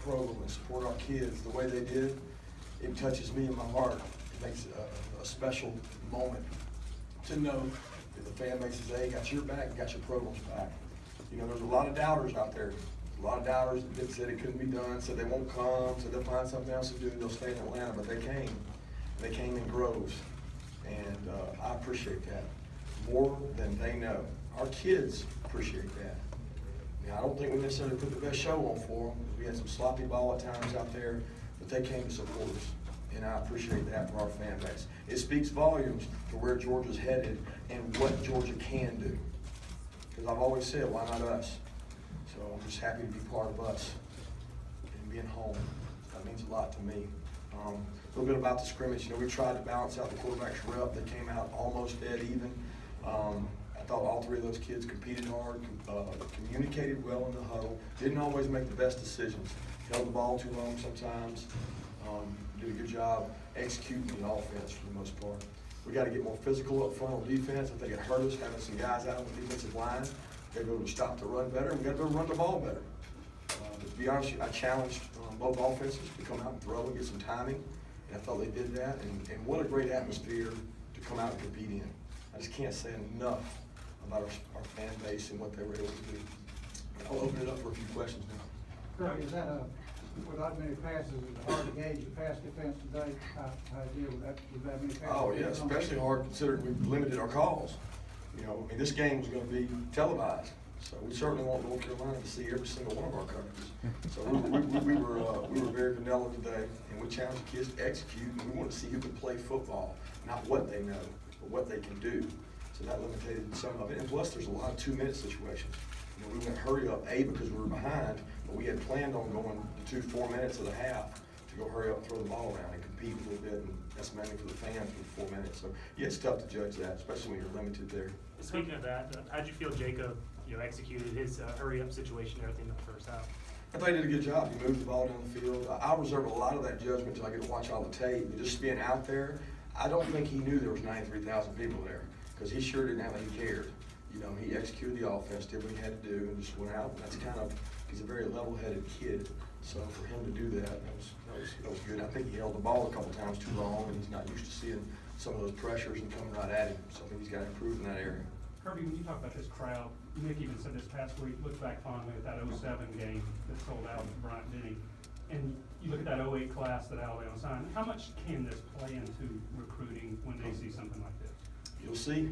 program and support our kids the way they did, it touches me in my heart. It makes a special moment to know that the fan base says, hey, got your back, got your program's back. You know, there's a lot of doubters out there. A lot of doubters that said it couldn't be done, said they won't come, said they'll find something else to do, they'll stay in Atlanta, but they came. They came in droves, and I appreciate that more than they know. Our kids appreciate that. Now, I don't think we necessarily put the best show on for them. We had some sloppy ball at times out there, but they came to support us, and I appreciate that for our fan base. It speaks volumes to where Georgia's headed and what Georgia can do. Because I've always said, why not us? So I'm just happy to be part of us and being home. That means a lot to me. A little bit about the scrimmage. You know, we tried to balance out the quarterback's rep. They came out almost dead even. I thought all three of those kids competed hard, communicated well in the huddle, didn't always make the best decisions, held the ball too long sometimes, did a good job executing the offense for the most part. We got to get more physical up front on defense. I think it hurt us having some guys out on the defensive line. We got to be able to stop the run better. We got to be able to run the ball better. But to be honest with you, I challenged both offenses to come out and throw and get some timing, and I thought they did that. And what a great atmosphere to come out and compete in. I just can't say enough about our fan base and what they were able to do. I'll open it up for a few questions now. Kirby, is that without many passes, is it hard to gauge the pass defense today? How deal with that? With that many passes? Oh yeah, especially hard considering we've limited our calls. You know, I mean, this game was going to be televised, so we certainly want North Carolina to see every single one of our coverages. So we were very vanilla today, and we challenged the kids to execute, and we want to see who can play football, not what they know, but what they can do. So that limited some of it. And plus, there's a lot of 2-minute situations. You know, we went hurry up, because we were behind, but we had planned on going the 4 minutes of the half to go hurry up and throw the ball around and compete a little bit, and that's mainly for the fans for the 4 minutes. So yeah, it's tough to judge that, especially when you're limited there. Speaking of that, how'd you feel Jacob, executed his hurry up situation and everything in the first half? I thought he did a good job. He moved the ball down the field. I'll reserve a lot of that judgment until I get to watch all the tape. But just being out there, I don't think he knew there was 93,000 people there, because he sure didn't have any cared. You know, he executed the offense, did what he had to do, and just went out. And that's he's a very level-headed kid. So for him to do that, that was good. I think he held the ball a couple times too long, and he's not used to seeing some of those pressures and coming right at him. So I think he's got to improve in that area. Kirby, when you talk about this crowd, Nick even said this past week, look back fondly at that 07 game that sold out with Bryant Denny, and you look at that 08 class that Alabama signed. How much can this play into recruiting when they see something like this? You'll see.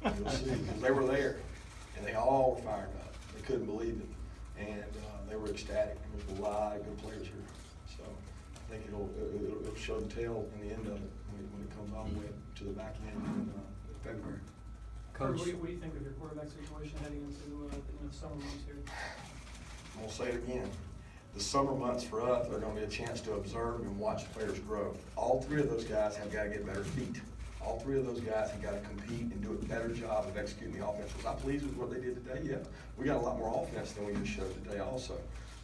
You'll see, because they were there, and they all were fired up. They couldn't believe it, and they were ecstatic. There's a lot of good players here, so I think it'll show the tail in the end of it when it comes all the way to the back end in February. Coach, what do you think of your quarterback situation heading into the summer months here? I'm going to say it again. The summer months for us are going to be a chance to observe and watch players grow. All three of those guys have got to get better feet. All three of those guys have got to compete and do a better job of executing the offense. Was I pleased with what they did today? Yeah. We got a lot more offense than we just showed today also.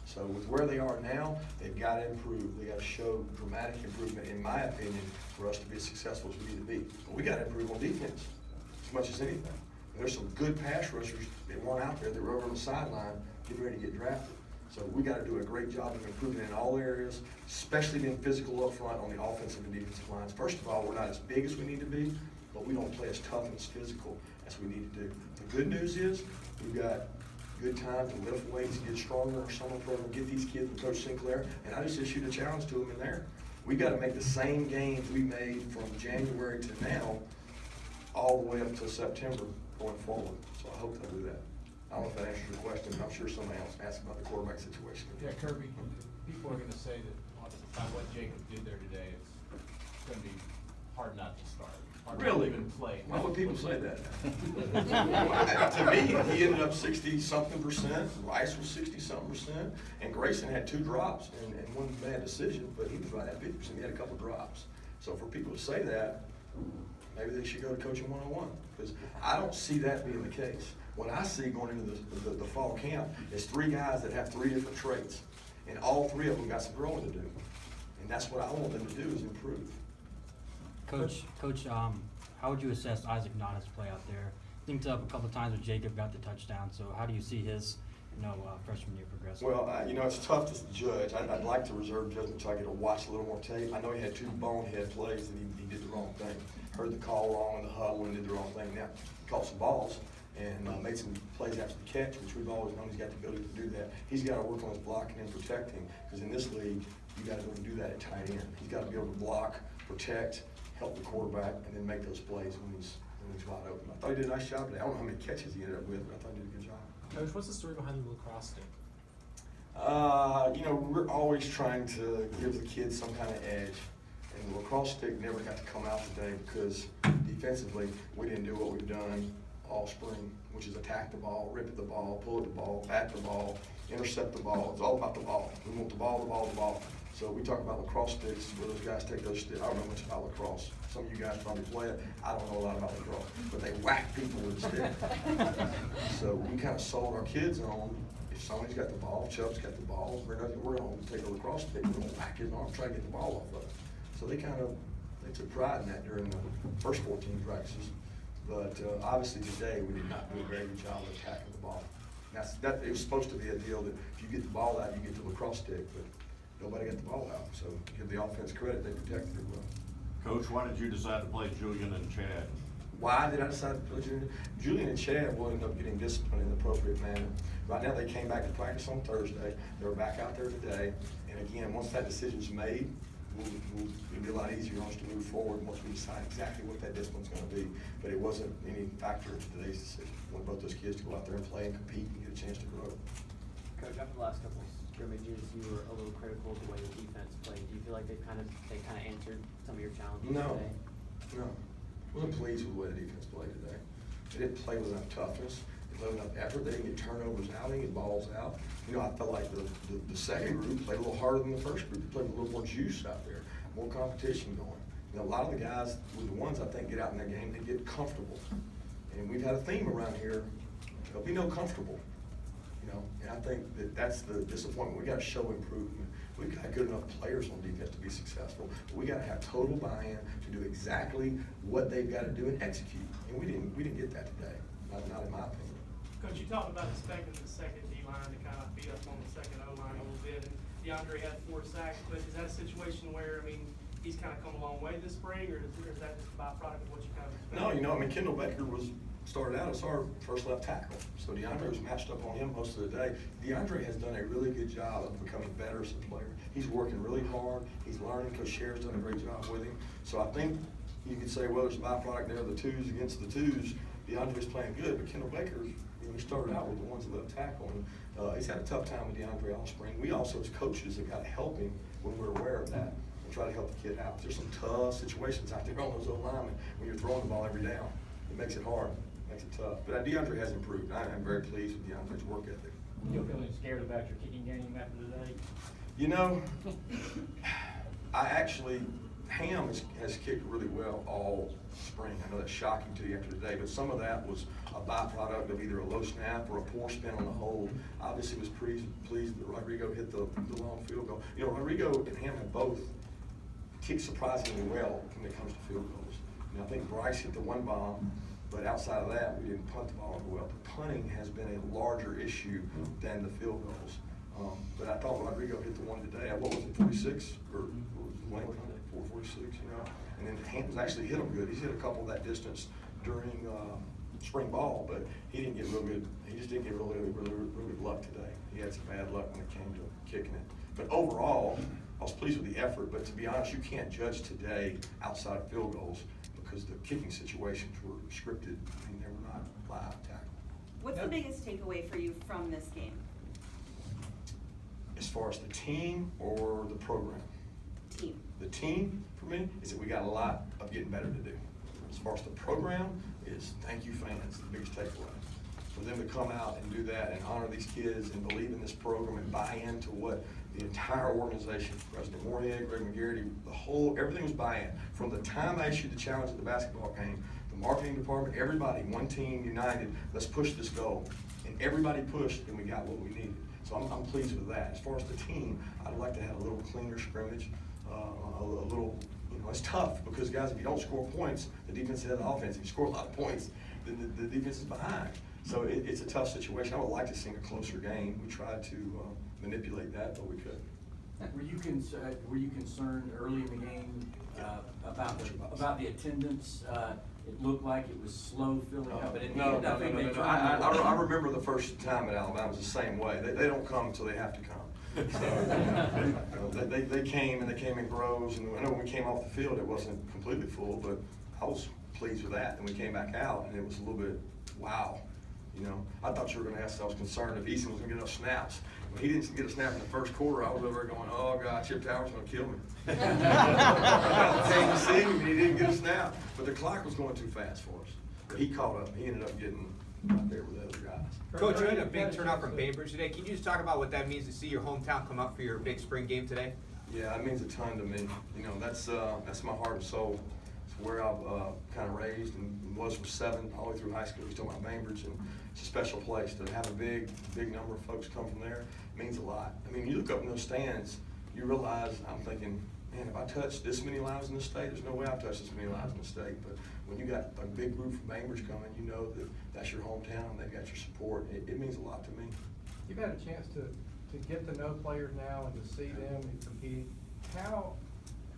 So with where they are now, they've got to improve. They got to show dramatic improvement, in my opinion, for us to be as successful as we need to be. But we got to improve on defense as much as anything. There's some good pass rushers that weren't out there that were over on the sideline getting ready to get drafted. So we got to do a great job of improving in all areas, especially being physical up front on the offensive and defensive lines. First of all, we're not as big as we need to be, but we don't play as tough and as physical as we need to do. The good news is we've got good time to lift weights, get stronger in our summer program, get these kids with Coach Sinclair, and I just issued a challenge to them in there. We got to make the same gains we made from January to now all the way up until September going forward. So I hope they'll do that. I don't know if that answers your question, but I'm sure somebody else asked about the quarterback situation. Yeah, Kirby, people are going to say that on what Jacob did there today, it's going to be hard not to start. Really? Even play. Why would people say that? To me, he ended up 60-something%. Rice was 60-something%, and Grayson had 2 drops and one bad decision, but he was right at 50%. He had a couple drops. So for people to say that, maybe they should go to coaching 101, because I don't see that being the case. What I see going into the fall camp is 3 guys that have 3 different traits, and all 3 of them got some growing to do. And that's what I want them to do, is improve. Coach, how would you assess Isaac Nada's play out there? Linked up a couple of times with Jacob, got the touchdown. So how do you see his freshman year progressed? Well, you know, it's tough to judge. I'd like to reserve judgment so I get to watch a little more tape. I know he had 2 bonehead plays and he did the wrong thing. Heard the call wrong in the huddle and did the wrong thing. Now, caught some balls and made some plays after the catch, which we've always known he's got the ability to do that. He's got to work on his blocking and protecting, because in this league, you got to be able to do that at tight end. He's got to be able to block, protect, help the quarterback, and then make those plays when he's wide open. I thought he did a nice job today. I don't know how many catches he ended up with, but I thought he did a good job. Coach, what's the story behind the lacrosse stick? You know, we're always trying to give the kids some kind of edge. And the lacrosse stick never got to come out today because defensively, we didn't do what we've done all spring, which is attack the ball, rip at the ball, pull at the ball, bat the ball, intercept the ball. It's all about the ball. We want the ball, the ball, the ball. So we talk about lacrosse sticks, where those guys take those sticks. I don't know much about lacrosse. Some of you guys probably play it. I don't know a lot about lacrosse, but they whack people with a stick. So we kind of sold our kids on, if somebody's got the ball, Chubb's got the ball, we're going to take a lacrosse stick, we're going to whack his arm, try to get the ball off of it. So they took pride in that during the first 14 practices. But obviously today, we did not do a very good job of attacking the ball. It was supposed to be a deal that if you get the ball out, you get the lacrosse stick, but nobody got the ball out. So give the offense credit, they protected it well. Coach, why did you decide to play Julian and Chad? Why did I decide to play Julian? Julian and Chad will end up getting disciplined in the appropriate manner. Right now, they came back to practice on Thursday. They were back out there today. And again, once that decision's made, it'll be a lot easier on us to move forward once we decide exactly what that discipline's going to be. But it wasn't any factor in today's decision. We want both those kids to go out there and play and compete and get a chance to grow. Coach, after the last couple of scrimmages, you were a little critical of the way the defense played. Do you feel like they kind of answered some of your challenges today? No. I wasn't pleased with the way the defense played today. They didn't play with enough toughness. They played with enough effort. They didn't get turnovers out. They didn't get balls out. You know, I felt like the second group played a little harder than the first group. They played with a little more juice out there, more competition going. You know, a lot of the guys were the ones I think get out in their game, they get comfortable. And we've had a theme around here, there'll be no comfortable. You know, and I think that's the disappointment. We got to show improvement. We've got good enough players on defense to be successful. But we got to have total buy-in to do exactly what they've got to do and execute. And we didn't get that today. Not in my opinion. Coach, you talked about expecting the second D-line to kind of beat up on the second O-line a little bit. And DeAndre had 4 sacks, but is that a situation where, I mean, he's kind of come a long way this spring, or is that just a byproduct of what you kind of expected? No, you know, I mean, Kendall Baker started out as our first left tackle. So DeAndre was matched up on him most of the day. DeAndre has done a really good job of becoming better as a player. He's working really hard. He's learning. Coach Sher's done a great job with him. So I think you could say, well, there's a byproduct there of the twos against the twos. DeAndre's playing good, but Kendall Baker, you know, he started out with the ones that left tackle. And he's had a tough time with DeAndre all spring. We also, as coaches, have got to help him when we're aware of that and try to help the kid out. There's some tough situations out there on those O-linemen when you're throwing the ball every down. It makes it hard. Makes it tough. But DeAndre has improved. I'm very pleased with DeAndre's work ethic. You feeling scared about your kicking game after today? You know, I actually, Ham has kicked really well all spring. I know that's shocking to you after today, but some of that was a byproduct of either a low snap or a poor spin on the hold. Obviously was pleased that Rodrigo hit the long field goal. You know, Rodrigo and Ham have both kicked surprisingly well when it comes to field goals. I think Bryce hit the one bomb, but outside of that, we didn't punt the ball well. The punting has been a larger issue than the field goals. But I thought Rodrigo hit the one today. What was it, 46? Or was it 446, you know? And then Hampton's actually hit them good. He's hit a couple that distance during spring ball, but he didn't get real good. He just didn't get really good luck today. He had some bad luck when it came to kicking it. But overall, I was pleased with the effort, but to be honest, you can't judge today outside of field goals because the kicking situations were scripted. I mean, they were not live tackle. What's the biggest takeaway for you from this game? As far as the team or the program? Team. The team, for me, is that we got a lot of getting better to do. As far as the program is, thank you fans, the biggest takeaway. For them to come out and do that and honor these kids and believe in this program and buy into what the entire organization, President Moorhead, Greg McGarity, everything was buy-in. From the time I issued the challenge at the basketball game, the marketing department, everybody, one team, united, let's push this goal. And everybody pushed and we got what we needed. So I'm pleased with that. As far as the team, I'd like to have a little cleaner scrimmage, a little, you know, it's tough because guys, if you don't score points, the defense has the offense. If you score a lot of points, then the defense is behind. So it's a tough situation. I would like to see a closer game. We tried to manipulate that, but we couldn't. Were you concerned early in the game about the attendance? It looked like it was slow filling up, but in the end, I think they tried. I remember the first time at Alabama was the same way. They don't come until they have to come. So, they came in groves, and I know when we came off the field, it wasn't completely full, but I was pleased with that. And we came back out, and it was a little bit, wow. You know, I thought you were going to ask. I was concerned if Easton was going to get enough snaps. When he didn't get a snap in the first quarter, I was over there going, "Oh God, Chip Towers going to kill me." I came to see him, and he didn't get a snap. But the clock was going too fast for us. But he caught up. He ended up getting right there with the other guys. Coach, you had a big turnout from Bainbridge today. Can you just talk about what that means to see your hometown come up for your big spring game today? Yeah, it means a ton to me. You know, that's my heart and soul. It's where I've kind of raised and was from 7 all the way through high school. We're talking about Bainbridge, and it's a special place. To have a big number of folks come from there means a lot. I mean, you look up in those stands, you realize, I'm thinking, man, if I touched this many lives in the state, there's no way I've touched this many lives in the state. But when you got a big group from Bainbridge coming, you know that that's your hometown, they've got your support. It means a lot to me. You've had a chance to get to know players now and to see them and compete.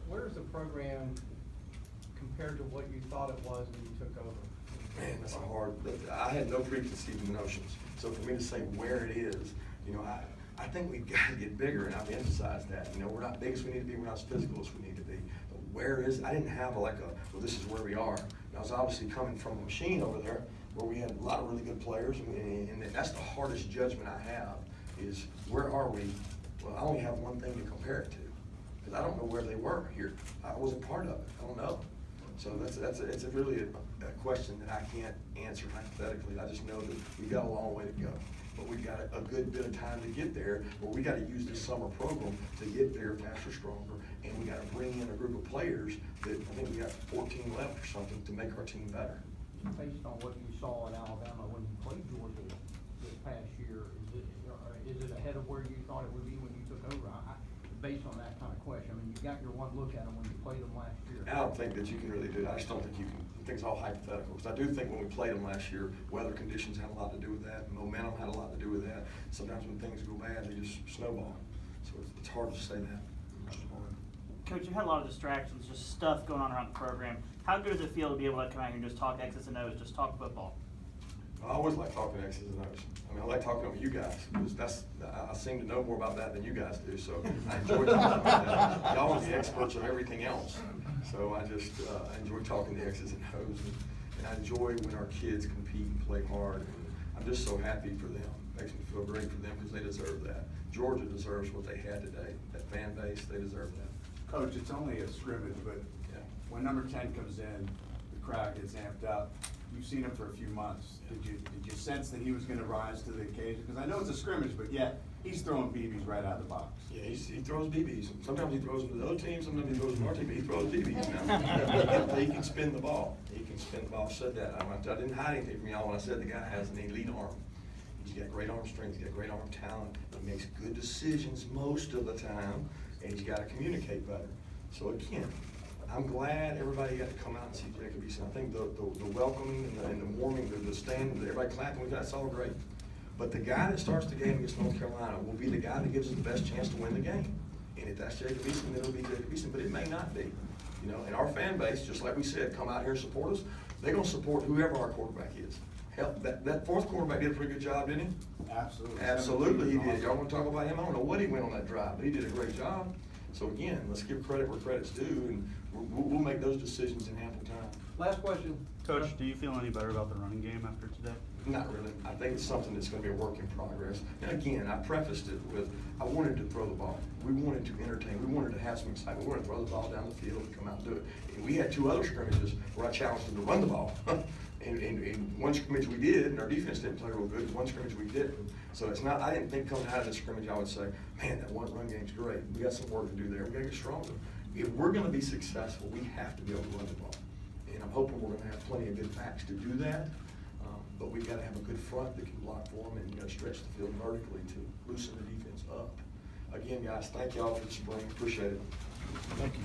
Where's the program compared to what you thought it was when you took over? Man, that's a hard, I had no preconceived notions. So for me to say where it is, you know, I think we've got to get bigger, and I've emphasized that. You know, we're not big as we need to be, we're not as physical as we need to be. But where is, I didn't have well, this is where we are. And I was obviously coming from a machine over there where we had a lot of really good players, and that's the hardest judgment I have is where are we? Well, I only have one thing to compare it to, because I don't know where they were here. I wasn't part of it, I don't know. So it's really a question that I can't answer hypothetically. I just know that we've got a long way to go. But we've got a good bit of time to get there, but we got to use this summer program to get there faster, stronger, and we got to bring in a group of players that I think we got 14 left or something to make our team better. Based on what you saw in Alabama when you played Georgia this past year, is it ahead of where you thought it would be when you took over? Based on that kind of question, I mean, you got your one look at them when you played them last year. I don't think that you can really do that. I just don't think you can. I think it's all hypothetical. Because I do think when we played them last year, weather conditions had a lot to do with that. Momentum had a lot to do with that. Sometimes when things go bad, they just snowball. So it's hard to say that. Coach, you've had a lot of distractions, just stuff going on around the program. How good does it feel to be able to come out here and just talk X's and O's, just talk football? I always like talking X's and O's. I mean, I like talking with you guys, because I seem to know more about that than you guys do, so I enjoy talking about that. Y'all are the experts of everything else, so I just I enjoy talking the X's and O's, and I enjoy when our kids compete and play hard. And I'm just so happy for them. Makes me feel great for them because they deserve that. Georgia deserves what they had today. That fan base, they deserve that. Coach, it's only a scrimmage, but Yeah. when number 10 comes in, the crowd gets amped up. You've seen him for a few months. Did you sense that he was going to rise to the occasion? Because I know it's a scrimmage, but yet he's throwing BBs right out of the box. Yeah, he throws BBs. Sometimes he throws them to the other team, sometimes he throws them to our team, but he throws BBs now. He can spin the ball. He can spin the ball. I said that. I didn't hide anything from y'all when I said the guy has an elite arm. He's got great arm strength, he's got great arm talent, he makes good decisions most of the time, and he's got to communicate better. So again, I'm glad everybody got to come out and see Jacob Eason. I think the welcoming and the warming, the stand, everybody clapping, that's all great. But the guy that starts the game against North Carolina will be the guy that gives us the best chance to win the game. And if that's Jacob Eason, then it'll be Jacob Eason, but it may not be. You know, and our fan base, just like we said, come out here and support us. They're going to support whoever our quarterback is. Hell, that fourth quarterback did a pretty good job, didn't he? Absolutely. Absolutely, he did. Y'all want to talk about him? I don't know what he went on that drive, but he did a great job. So again, let's give credit where credit's due, and we'll make those decisions in ample time. Last question. Coach, do you feel any better about the running game after today? Not really. I think it's something that's going to be a work in progress. And again, I prefaced it with, I wanted to throw the ball. We wanted to entertain. We wanted to have some excitement. We wanted to throw the ball down the field and come out and do it. And we had 2 other scrimmages where I challenged them to run the ball. and one scrimmage we did, and our defense didn't play real good. One scrimmage we didn't. So it's not, I didn't think coming out of this scrimmage I would say, man, that one run game's great. We got some work to do there. We got to get stronger. If we're going to be successful, we have to be able to run the ball. And I'm hoping we're going to have plenty of good backs to do that. But we've got to have a good front that can block for them, and you got to stretch the field vertically to loosen the defense up. Again, guys, thank y'all for the spring. Appreciate it. Thank you.